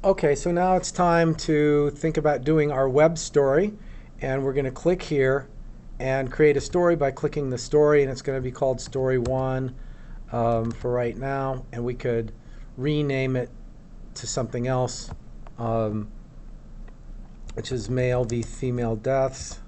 Okay, so now it's time to think about doing our web story, and we're going to click here and create a story by clicking the story, and it's going to be called Story 1 for right now, and we could rename it to something else, um, which is Male v. Female Deaths.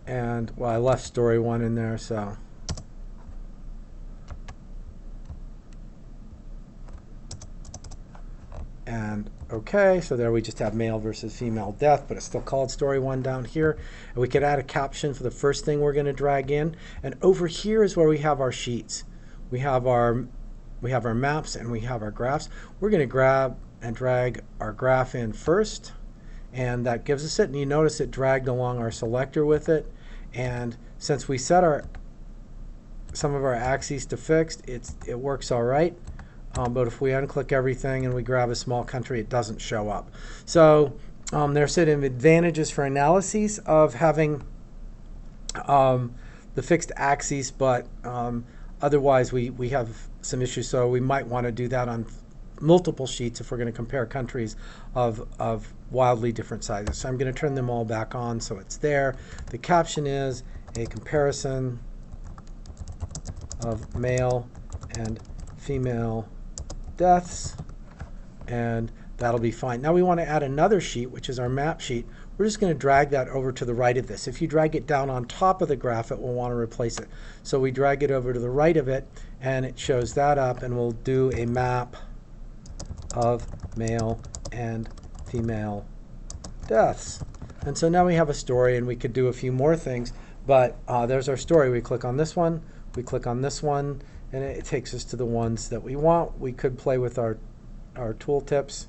And, well, I left Story 1 in there, so. And okay, so there we just have male versus female death, but it's still called Story 1 down here. And we could add a caption for the first thing we're going to drag in. And over here is where we have our sheets. We have our maps and we have our graphs. We're going to grab and drag our graph in first, and that gives us it. And you notice it dragged along our selector with it. And since we set some of our axes to fixed, it works all right. But if we unclick everything and we grab a small country, it doesn't show up. So there's some advantages for analyses of having the fixed axes, but otherwise we have some issues. So we might want to do that on multiple sheets if we're going to compare countries of wildly different sizes. So I'm going to turn them all back on so it's there. The caption is a comparison of male and female deaths, and that'll be fine. Now we want to add another sheet, which is our map sheet. We're just going to drag that over to the right of this. If you drag it down on top of the graph, it will want to replace it. So we drag it over to the right of it, and it shows that up, and we'll do a map of male and female deaths. And so now we have a story, and we could do a few more things, but there's our story. We click on this one, we click on this one, and it takes us to the ones that we want. We could play with our tooltips.